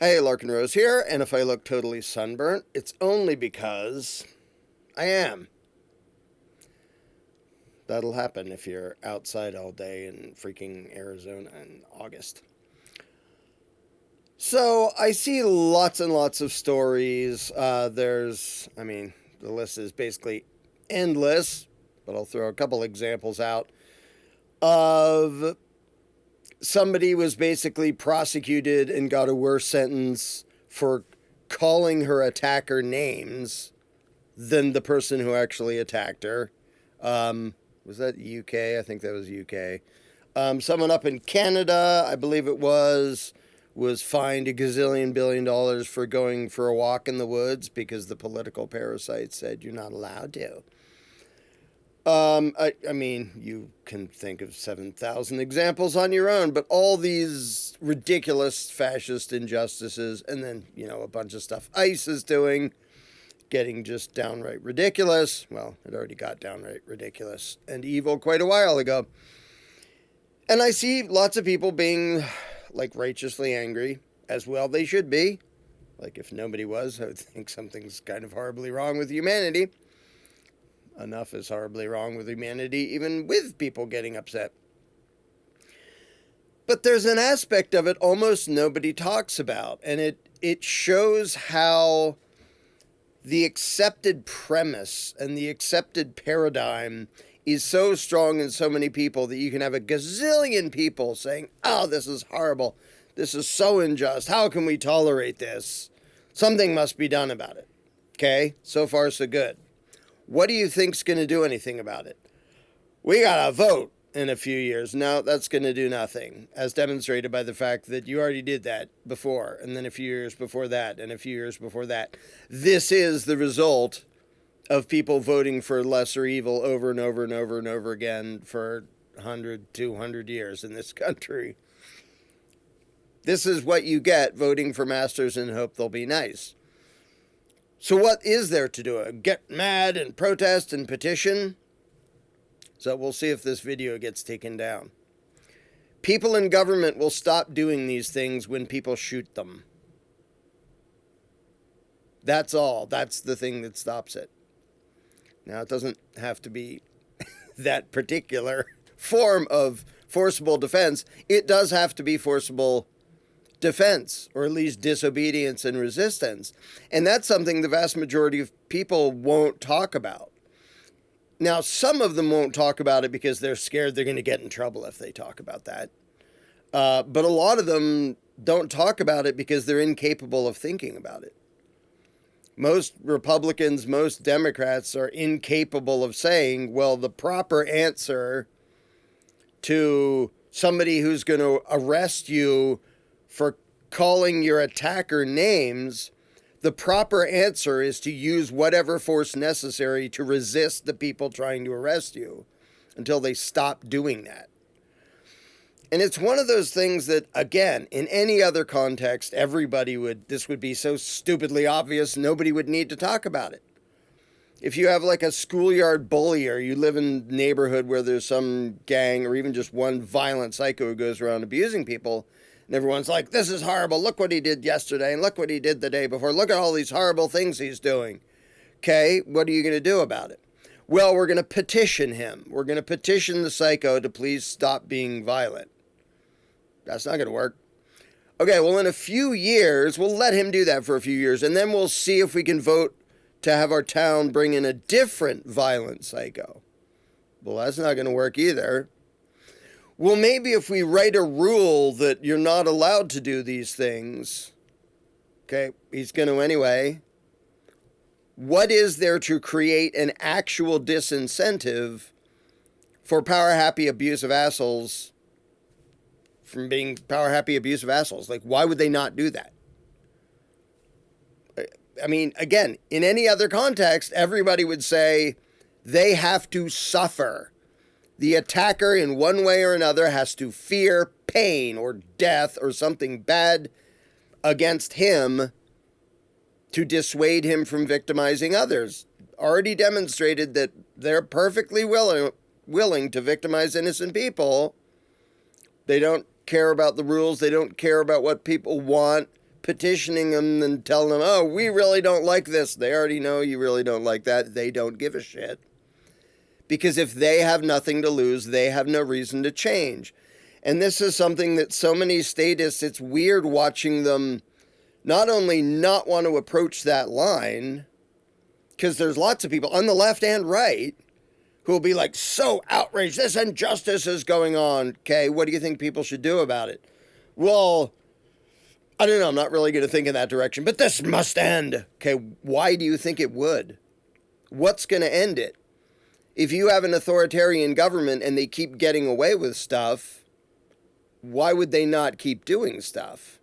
Hey, Larken Rose here, and if I look totally sunburnt, it's only because I am. That'll happen if you're outside all day in freaking Arizona in August. So I see lots and lots of stories. The list is basically endless, but I'll throw a couple examples out of somebody was basically prosecuted and got a worse sentence for calling her attacker names than the person who actually attacked her. Was that UK? I think that was UK. Someone up in Canada, I believe it was fined $1 gazillion billion for going for a walk in the woods because the political parasite said you're not allowed to. You can think of 7,000 examples on your own, but all these ridiculous fascist injustices, and then, a bunch of stuff ICE is doing, getting just downright ridiculous. Well, it already got downright ridiculous and evil quite a while ago. And I see lots of people being, righteously angry, as well they should be. If nobody was, I would think something's kind of horribly wrong with humanity. Enough is horribly wrong with humanity, even with people getting upset. But there's an aspect of it almost nobody talks about, and it shows how the accepted premise and the accepted paradigm is so strong in so many people that you can have a gazillion people saying, oh, this is horrible. This is so unjust. How can we tolerate this? Something must be done about it. Okay, so far so good. What do you think's going to do anything about it? We got to vote in a few years. No, that's going to do nothing, as demonstrated by the fact that you already did that before, and then a few years before that, and a few years before that. This is the result of people voting for lesser evil over and over and over and over again for 100, 200 years in this country. This is what you get voting for masters and hope they'll be nice. So what is there to do? Get mad and protest and petition? So we'll see if this video gets taken down. People in government will stop doing these things when people shoot them. That's all. That's the thing that stops it. Now, it doesn't have to be that particular form of forcible defense. It does have to be forcible defense, or at least disobedience and resistance. And that's something the vast majority of people won't talk about. Now, some of them won't talk about it because they're scared they're going to get in trouble if they talk about that. But a lot of them don't talk about it because they're incapable of thinking about it. Most Republicans, most Democrats are incapable of saying, well, the proper answer to somebody who's going to arrest you for calling your attacker names, the proper answer is to use whatever force necessary to resist the people trying to arrest you until they stop doing that. And it's one of those things that, again, in any other context, this would be so stupidly obvious, nobody would need to talk about it. If you have a schoolyard bully, or you live in a neighborhood where there's some gang or even just one violent psycho who goes around abusing people, and everyone's like, this is horrible. Look what he did yesterday, and look what he did the day before. Look at all these horrible things he's doing. Okay, what are you going to do about it? Well, we're going to petition him. We're going to petition the psycho to please stop being violent. That's not going to work. Okay, well, in a few years, we'll let him do that for a few years, and then we'll see if we can vote to have our town bring in a different violent psycho. Well, that's not going to work either. Well, maybe if we write a rule that you're not allowed to do these things, okay, he's going to anyway. What is there to create an actual disincentive for power-happy, abusive assholes from being power-happy, abusive assholes? Why would they not do that? I mean, again, in any other context, everybody would say they have to suffer. The attacker, in one way or another, has to fear pain or death or something bad against him to dissuade him from victimizing others. Already demonstrated that they're perfectly willing to victimize innocent people. They don't care about the rules. They don't care about what people want. petitioning them and telling them, oh, we really don't like this. They already know you really don't like that. They don't give a shit. Because if they have nothing to lose, they have no reason to change. And this is something that so many statists, it's weird watching them not only not want to approach that line, because there's lots of people on the left and right who will be like, so outraged, this injustice is going on. Okay, what do you think people should do about it? Well, I don't know, I'm not really going to think in that direction, but this must end. Okay, why do you think it would? What's going to end it? If you have an authoritarian government and they keep getting away with stuff, why would they not keep doing stuff?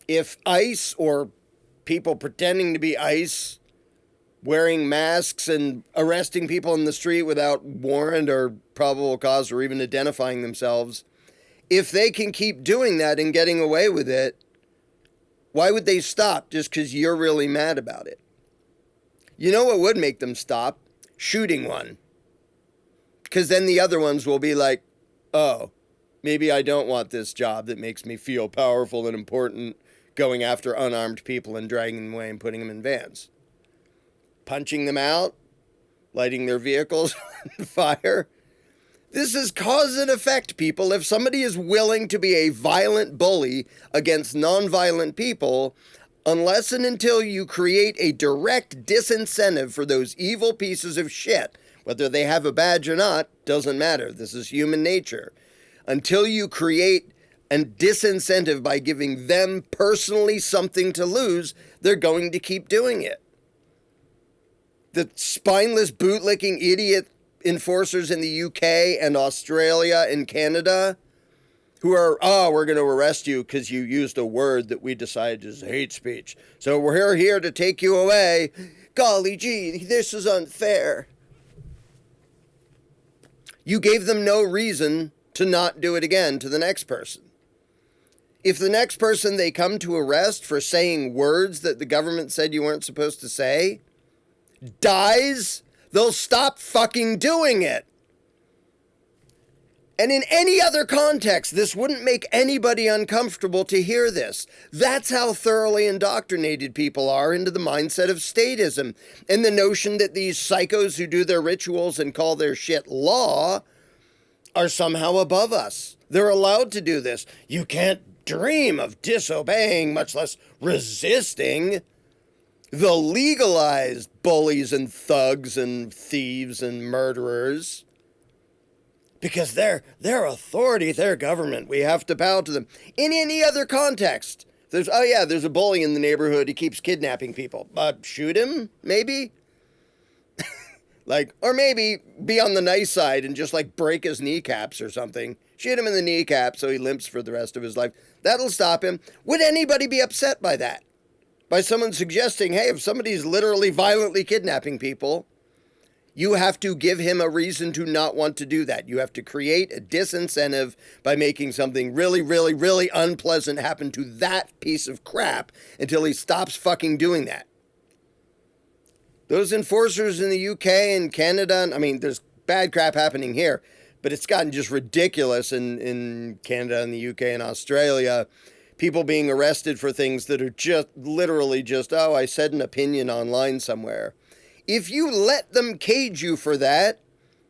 If ICE or people pretending to be ICE, wearing masks and arresting people in the street without warrant or probable cause or even identifying themselves, if they can keep doing that and getting away with it, why would they stop just because you're really mad about it? You know what would make them stop? Shooting one. Because then the other ones will be like, oh, maybe I don't want this job that makes me feel powerful and important, going after unarmed people and dragging them away and putting them in vans. Punching them out, lighting their vehicles on fire. This is cause and effect, people. If somebody is willing to be a violent bully against nonviolent people, unless and until you create a direct disincentive for those evil pieces of shit, whether they have a badge or not, doesn't matter. This is human nature. Until you create a disincentive by giving them personally something to lose, they're going to keep doing it. The spineless, bootlicking idiot enforcers in the UK and Australia and Canada who are, oh, we're going to arrest you because you used a word that we decided is hate speech. So we're here to take you away. Golly gee, this is unfair. You gave them no reason to not do it again to the next person. If the next person they come to arrest for saying words that the government said you weren't supposed to say dies, they'll stop fucking doing it. And in any other context, this wouldn't make anybody uncomfortable to hear this. That's how thoroughly indoctrinated people are into the mindset of statism and the notion that these psychos who do their rituals and call their shit law are somehow above us. They're allowed to do this. You can't dream of disobeying, much less resisting the legalized bullies and thugs and thieves and murderers. Because they're authority, they're government. We have to bow to them. In any other context, there's a bully in the neighborhood. He keeps kidnapping people. Shoot him, maybe? Or maybe be on the nice side and just break his kneecaps or something. Shoot him in the kneecap so he limps for the rest of his life. That'll stop him. Would anybody be upset by that? By someone suggesting, hey, if somebody's literally violently kidnapping people, you have to give him a reason to not want to do that. You have to create a disincentive by making something really, really, really unpleasant happen to that piece of crap until he stops fucking doing that. Those enforcers in the UK and Canada, I mean, there's bad crap happening here, but it's gotten just ridiculous in Canada and the UK and Australia. People being arrested for things that are just literally just, oh, I said an opinion online somewhere. If you let them cage you for that,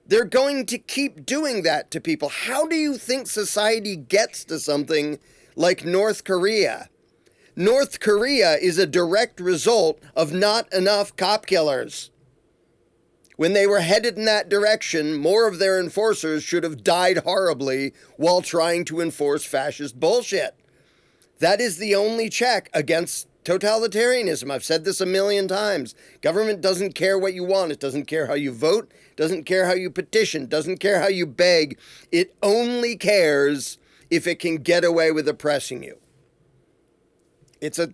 they're going to keep doing that to people. How do you think society gets to something like North Korea? North Korea is a direct result of not enough cop killers. When they were headed in that direction, more of their enforcers should have died horribly while trying to enforce fascist bullshit. That is the only check against totalitarianism. I've said this a million times. Government doesn't care what you want. It doesn't care how you vote. Doesn't care how you petition. Doesn't care how you beg. It only cares if it can get away with oppressing you. It's a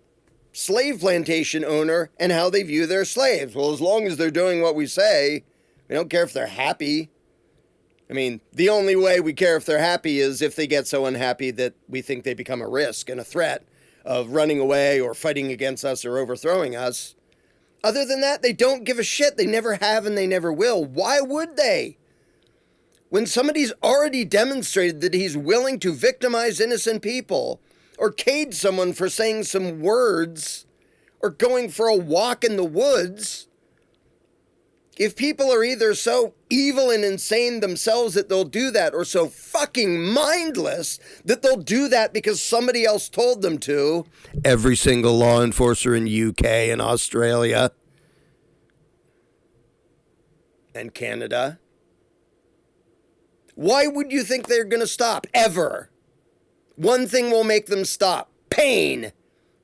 slave plantation owner and how they view their slaves. Well, as long as they're doing what we say, we don't care if they're happy. I mean, the only way we care if they're happy is if they get so unhappy that we think they become a risk and a threat of running away or fighting against us or overthrowing us. Other than that, they don't give a shit. They never have and they never will. Why would they? When somebody's already demonstrated that he's willing to victimize innocent people or cage someone for saying some words or going for a walk in the woods. If people are either so evil and insane themselves that they'll do that, or so fucking mindless that they'll do that because somebody else told them to, every single law enforcer in UK and Australia and Canada, why would you think they're going to stop? Ever. One thing will make them stop. Pain.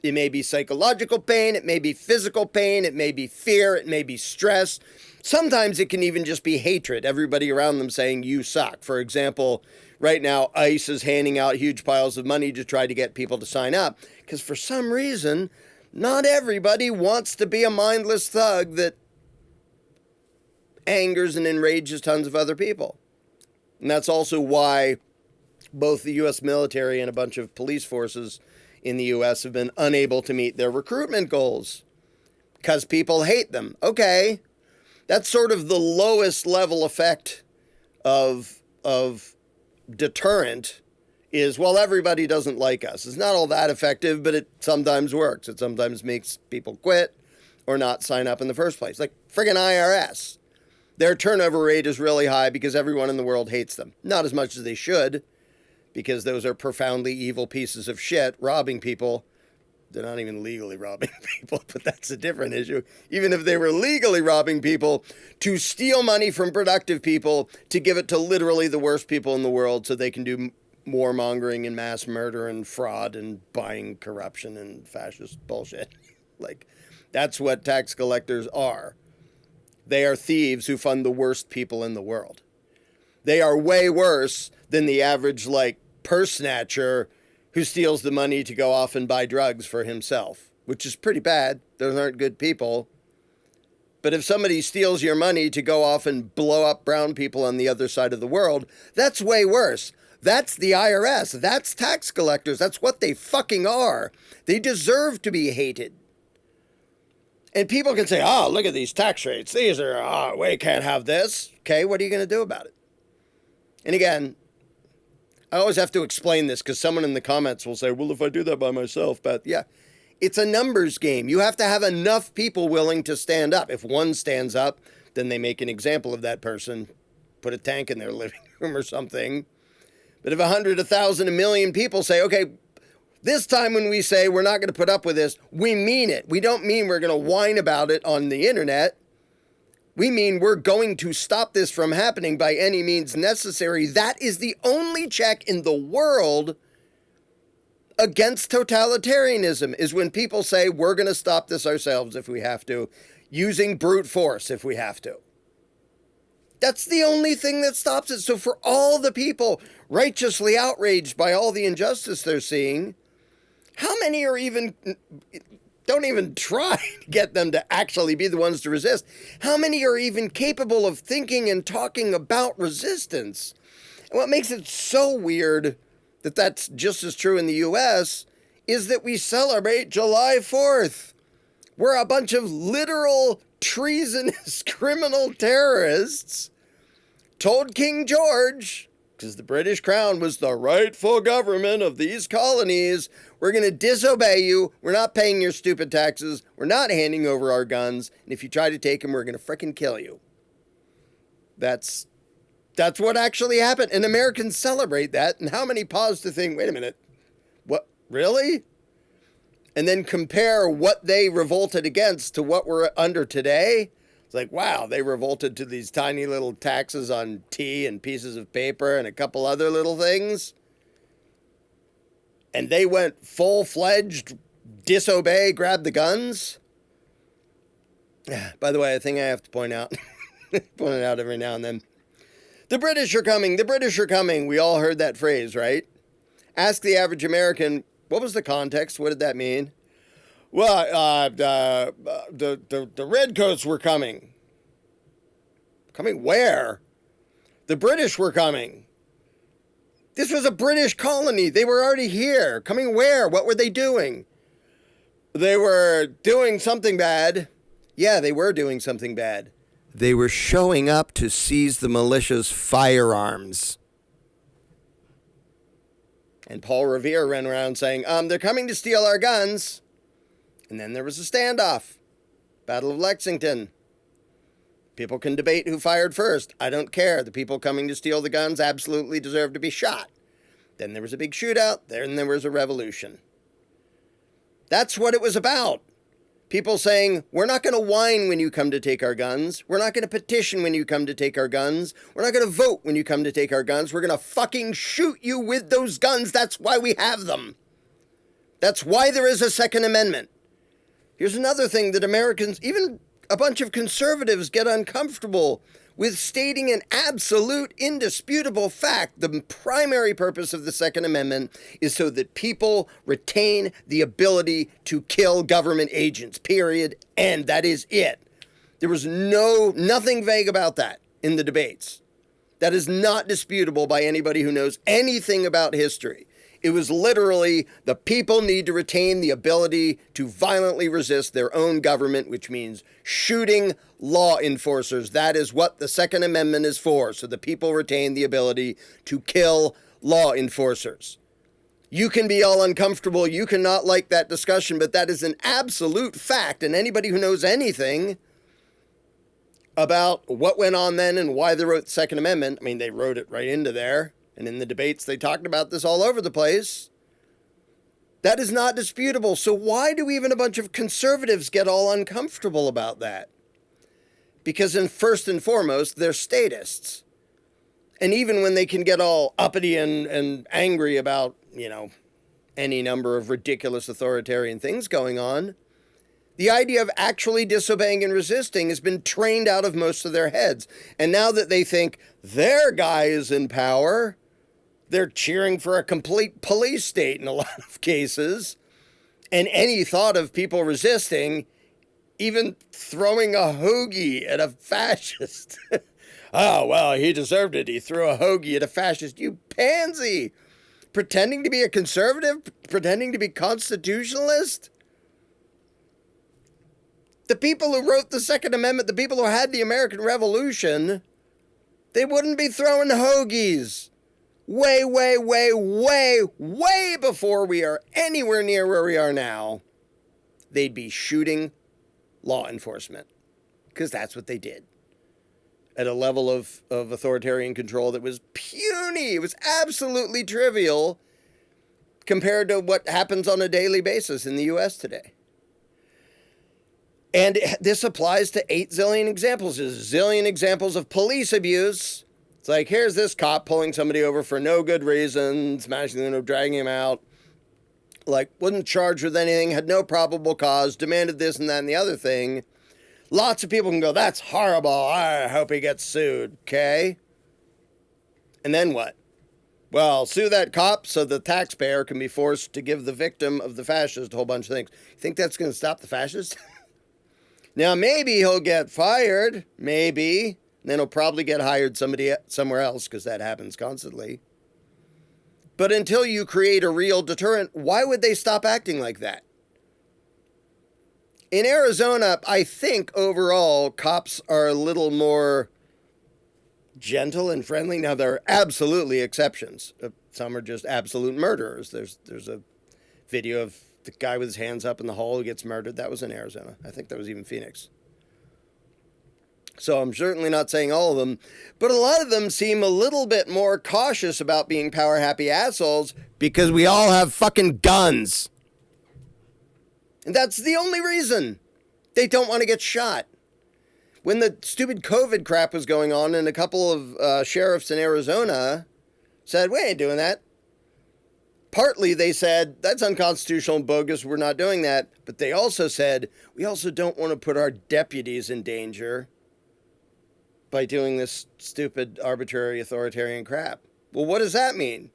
It may be psychological pain. It may be physical pain. It may be fear. It may be stress. Sometimes it can even just be hatred. Everybody around them saying, you suck. For example, right now, ICE is handing out huge piles of money to try to get people to sign up. Because for some reason, not everybody wants to be a mindless thug that angers and enrages tons of other people. And that's also why both the U.S. military and a bunch of police forces in the U.S. have been unable to meet their recruitment goals. Because people hate them. Okay. That's sort of the lowest level effect of deterrent is, well, everybody doesn't like us. It's not all that effective, but it sometimes works. It sometimes makes people quit or not sign up in the first place. Like friggin' IRS. Their turnover rate is really high because everyone in the world hates them. Not as much as they should, because those are profoundly evil pieces of shit robbing people. They're not even legally robbing people, but that's a different issue. Even if they were legally robbing people, to steal money from productive people, to give it to literally the worst people in the world so they can do warmongering and mass murder and fraud and buying corruption and fascist bullshit. Like, that's what tax collectors are. They are thieves who fund the worst people in the world. They are way worse than the average, purse snatcher who steals the money to go off and buy drugs for himself, which is pretty bad. Those aren't good people. But if somebody steals your money to go off and blow up brown people on the other side of the world, that's way worse. That's the IRS. That's tax collectors. That's what they fucking are. They deserve to be hated. And people can say, oh, look at these tax rates. These are, we can't have this. Okay, what are you going to do about it? And again, I always have to explain this because someone in the comments will say, well, if I do that by myself, but yeah, it's a numbers game. You have to have enough people willing to stand up. If one stands up, then they make an example of that person, put a tank in their living room or something. But if 100, 1,000, a million people say, okay, this time when we say we're not going to put up with this, we mean it. We don't mean we're going to whine about it on the internet. We mean we're going to stop this from happening by any means necessary. That is the only check in the world against totalitarianism, is when people say we're going to stop this ourselves if we have to, using brute force if we have to. That's the only thing that stops it. So for all the people righteously outraged by all the injustice they're seeing, how many are even... Don't even try to get them to actually be the ones to resist. How many are even capable of thinking and talking about resistance? And what makes it so weird that that's just as true in the U.S. is that we celebrate July 4th. We're a bunch of literal treasonous criminal terrorists told King George, because the British Crown was the rightful government of these colonies, we're going to disobey you. We're not paying your stupid taxes. We're not handing over our guns. And if you try to take them, we're going to frickin' kill you. That's what actually happened. And Americans celebrate that. And how many pause to think, wait a minute, what, really? And then compare what they revolted against to what we're under today. It's like, wow, they revolted to these tiny little taxes on tea and pieces of paper and a couple other little things. And they went full-fledged, disobey, grab the guns. By the way, a thing I have to point out, point it out every now and then. The British are coming, the British are coming. We all heard that phrase, right? Ask the average American, what was the context? What did that mean? Well, the redcoats were coming. Coming where? The British were coming. This was a British colony. They were already here. Coming where? What were they doing? They were doing something bad. Yeah, they were doing something bad. They were showing up to seize the militia's firearms. And Paul Revere ran around saying, they're coming to steal our guns. And then there was a standoff. Battle of Lexington. People can debate who fired first. I don't care. The people coming to steal the guns absolutely deserve to be shot. Then there was a big shootout. Then there was a revolution. That's what it was about. People saying, we're not going to whine when you come to take our guns. We're not going to petition when you come to take our guns. We're not going to vote when you come to take our guns. We're going to fucking shoot you with those guns. That's why we have them. That's why there is a Second Amendment. Here's another thing that Americans, even a bunch of conservatives, get uncomfortable with stating an absolute, indisputable fact. The primary purpose of the Second Amendment is so that people retain the ability to kill government agents, period, and that is it. There was nothing vague about that in the debates. That is not disputable by anybody who knows anything about history. It was literally, the people need to retain the ability to violently resist their own government, which means shooting law enforcers. That is what the Second Amendment is for, so the people retain the ability to kill law enforcers. You can be all uncomfortable, you cannot like that discussion, but that is an absolute fact, and anybody who knows anything about what went on then and why they wrote the Second Amendment, I mean, they wrote it right into there. And in the debates, they talked about this all over the place. That is not disputable. So why do even a bunch of conservatives get all uncomfortable about that? Because first and foremost, they're statists. And even when they can get all uppity and angry about, any number of ridiculous authoritarian things going on, the idea of actually disobeying and resisting has been trained out of most of their heads. And now that they think their guy is in power, they're cheering for a complete police state in a lot of cases. And any thought of people resisting, even throwing a hoagie at a fascist. Oh, well, he deserved it. He threw a hoagie at a fascist. You pansy! Pretending to be a conservative? Pretending to be constitutionalist? The people who wrote the Second Amendment, the people who had the American Revolution, they wouldn't be throwing hoagies. Way, way, way, way, way before we are anywhere near where we are now, they'd be shooting law enforcement. Because that's what they did. At a level of authoritarian control that was puny. It was absolutely trivial compared to what happens on a daily basis in the U.S. today. And this applies to 8 zillion examples. There's a zillion examples of police abuse. It's like, here's this cop pulling somebody over for no good reason, smashing the window, dragging him out. Like, wasn't charged with anything, had no probable cause, demanded this and that and the other thing. Lots of people can go, that's horrible, I hope he gets sued, okay? And then what? Well, sue that cop so the taxpayer can be forced to give the victim of the fascist a whole bunch of things. You think that's going to stop the fascist? Now, maybe he'll get fired, maybe. Then he'll probably get hired somewhere else, because that happens constantly. But until you create a real deterrent, why would they stop acting like that? In Arizona, I think overall cops are a little more gentle and friendly. Now, there are absolutely exceptions. Some are just absolute murderers. There's a video of the guy with his hands up in the hall who gets murdered. That was in Arizona. I think that was even Phoenix. So I'm certainly not saying all of them, but a lot of them seem a little bit more cautious about being power-happy assholes because we all have fucking guns. And that's the only reason. They don't want to get shot. When the stupid COVID crap was going on, and a couple of sheriffs in Arizona said, we ain't doing that. Partly they said, that's unconstitutional and bogus, we're not doing that. But they also said, we also don't want to put our deputies in danger by doing this stupid, arbitrary, authoritarian crap. Well, what does that mean?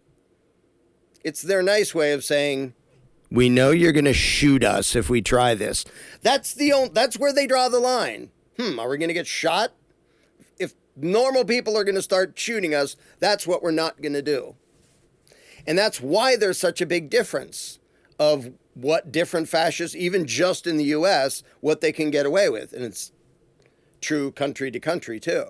It's their nice way of saying, we know you're going to shoot us if we try this. That's where they draw the line. Are we going to get shot? If normal people are going to start shooting us, that's what we're not going to do. And that's why there's such a big difference of what different fascists, even just in the U.S., what they can get away with. And it's true country to country, too.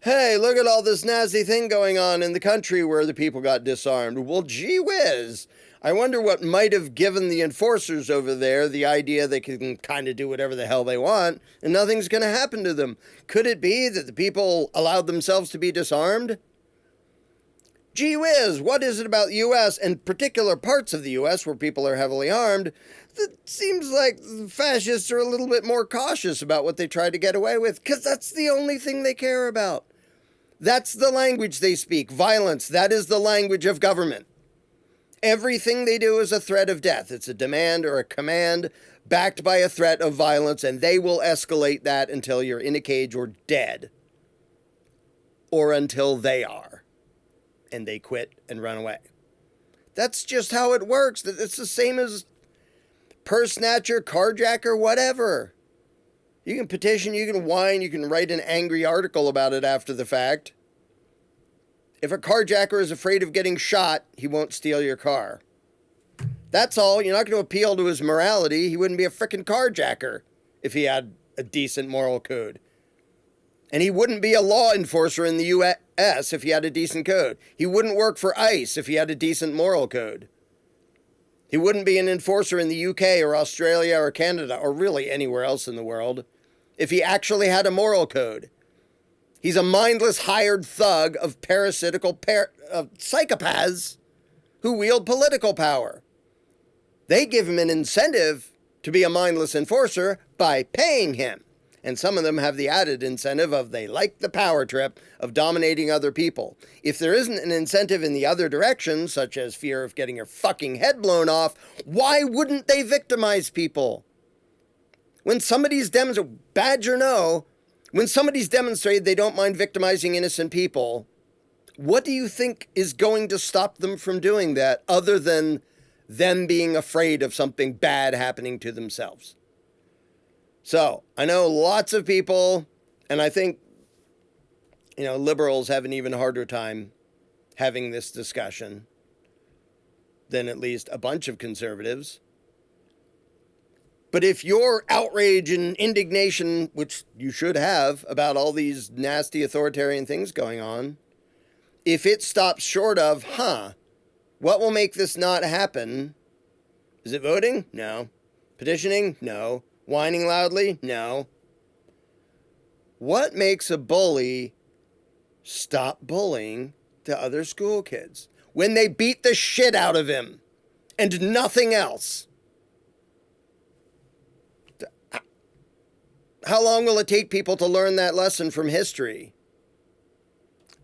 hey, look at all this nasty thing going on in the country where the people got disarmed. Well, gee whiz. I wonder what might have given the enforcers over there the idea they can kind of do whatever the hell they want and nothing's going to happen to them. Could it be that the people allowed themselves to be disarmed? Gee whiz, what is it about the U.S. and particular parts of the U.S. where people are heavily armed that seems like the fascists are a little bit more cautious about what they try to get away with? Because that's the only thing they care about. That's the language they speak. Violence, that is the language of government. Everything they do is a threat of death. It's a demand or a command backed by a threat of violence, and they will escalate that until you're in a cage or dead. Or until they are. And they quit and run away. That's just how it works. It's the same as purse snatcher, carjacker, whatever. You can petition, you can whine, you can write an angry article about it after the fact. If a carjacker is afraid of getting shot, he won't steal your car. That's all. You're not going to appeal to his morality. He wouldn't be a frickin' carjacker if he had a decent moral code. And he wouldn't be a law enforcer in the U.S. if he had a decent code. He wouldn't work for ICE if he had a decent moral code. He wouldn't be an enforcer in the UK or Australia or Canada or really anywhere else in the world if he actually had a moral code. He's a mindless hired thug of parasitical psychopaths who wield political power. They give him an incentive to be a mindless enforcer by paying him. And some of them have the added incentive of they like the power trip of dominating other people. If there isn't an incentive in the other direction, such as fear of getting your fucking head blown off, why wouldn't they victimize people? When somebody's badge or no, when somebody's demonstrated they don't mind victimizing innocent people, what do you think is going to stop them from doing that other than them being afraid of something bad happening to themselves? So, I know lots of people, and I think, liberals have an even harder time having this discussion than at least a bunch of conservatives. But if your outrage and indignation, which you should have about all these nasty authoritarian things going on, if it stops short of, what will make this not happen? Is it voting? No. Petitioning? No. Whining loudly? No. What makes a bully stop bullying to other school kids? When they beat the shit out of him and nothing else. How long will it take people to learn that lesson from history?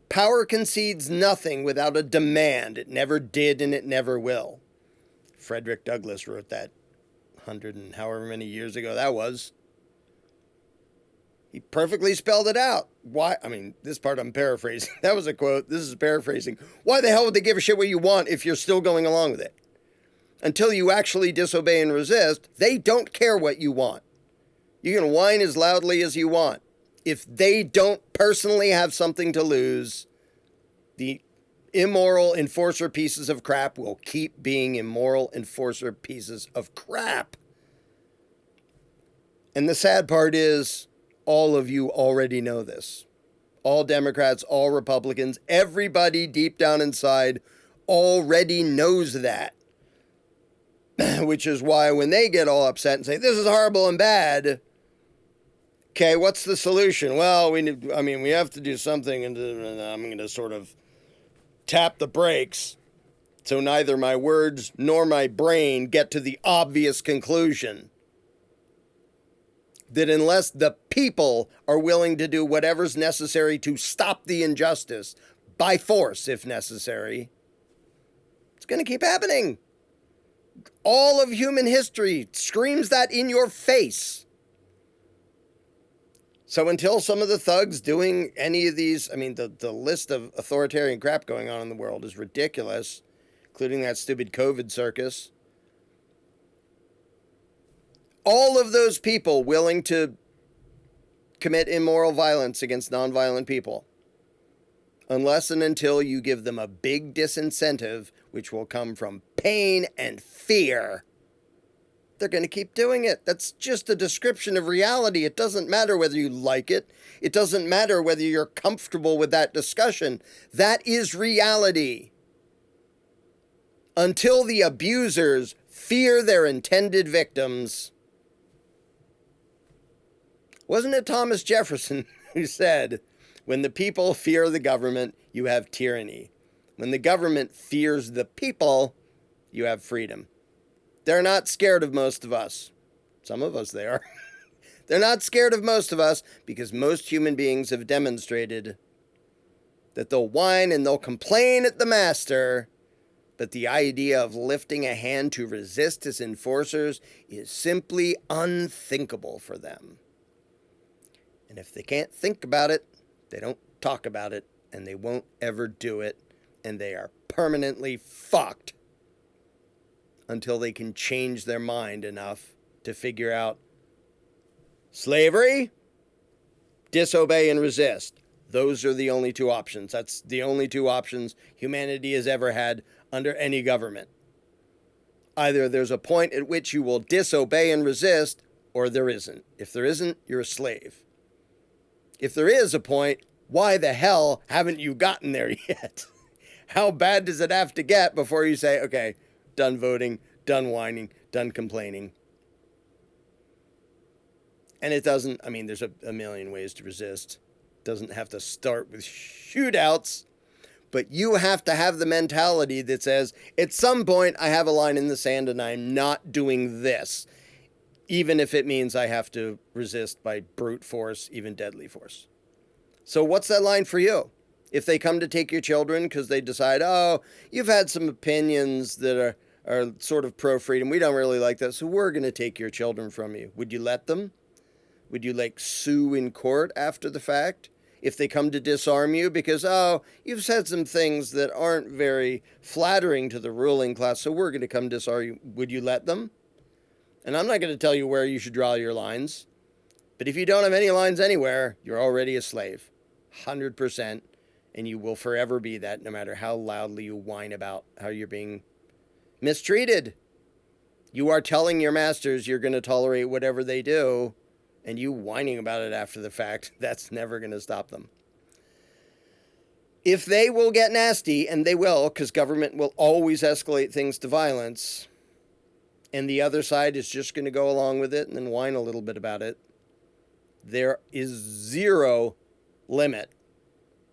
Power concedes nothing without a demand. It never did and it never will. Frederick Douglass wrote that 100 and however many years ago that was. He perfectly spelled it out. Why? I mean, this part I'm paraphrasing. That was a quote. This is paraphrasing. Why the hell would they give a shit what you want if you're still going along with it? Until you actually disobey and resist, they don't care what you want. You can whine as loudly as you want. If they don't personally have something to lose, the immoral enforcer pieces of crap will keep being immoral enforcer pieces of crap. And the sad part is, all of you already know this. All Democrats, all Republicans, everybody deep down inside already knows that. Which is why when they get all upset and say, this is horrible and bad, okay, what's the solution? Well, we have to do something, and I'm going to sort of tap the brakes so neither my words nor my brain get to the obvious conclusion that unless the people are willing to do whatever's necessary to stop the injustice, by force if necessary, it's going to keep happening. All of human history screams that in your face. So until some of the thugs doing any of these, the list of authoritarian crap going on in the world is ridiculous, including that stupid COVID circus. All of those people willing to commit immoral violence against nonviolent people, unless and until you give them a big disincentive, which will come from pain and fear, they're going to keep doing it. That's just a description of reality. It doesn't matter whether you like it. It doesn't matter whether you're comfortable with that discussion. That is reality. Until the abusers fear their intended victims. Wasn't it Thomas Jefferson who said, when the people fear the government, you have tyranny. When the government fears the people, you have freedom. They're not scared of most of us. Some of us they are. They're not scared of most of us because most human beings have demonstrated that they'll whine and they'll complain at the master, but the idea of lifting a hand to resist his enforcers is simply unthinkable for them. And if they can't think about it, they don't talk about it, and they won't ever do it, and they are permanently fucked until they can change their mind enough to figure out slavery, disobey, and resist. Those are the only two options. That's the only two options humanity has ever had under any government. Either there's a point at which you will disobey and resist, or there isn't. If there isn't, you're a slave. If there is a point, why the hell haven't you gotten there yet? How bad does it have to get before you say, okay, done voting, done whining, done complaining? And it doesn't, I mean, there's a million ways to resist. It doesn't have to start with shootouts, but you have to have the mentality that says, at some point I have a line in the sand and I'm not doing this, even if it means I have to resist by brute force, even deadly force. So what's that line for you? If they come to take your children because they decide, oh, you've had some opinions that are sort of pro-freedom, we don't really like that, so we're going to take your children from you. Would you let them? Would you, sue in court after the fact? If they come to disarm you because, oh, you've said some things that aren't very flattering to the ruling class, so we're going to come disarm you. Would you let them? And I'm not going to tell you where you should draw your lines. But if you don't have any lines anywhere, you're already a slave. 100%. And you will forever be that, no matter how loudly you whine about how you're being mistreated. You are telling your masters you're going to tolerate whatever they do, and you whining about it after the fact, that's never going to stop them. If they will get nasty, and they will, because government will always escalate things to violence, and the other side is just going to go along with it and then whine a little bit about it, there is zero limit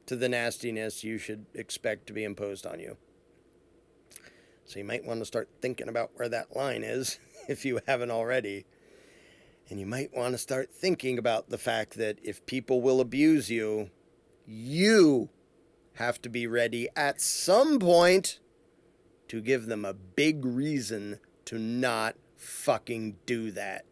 to the nastiness you should expect to be imposed on you. So you might want to start thinking about where that line is, if you haven't already. And you might want to start thinking about the fact that if people will abuse you, you have to be ready at some point to give them a big reason to not fucking do that.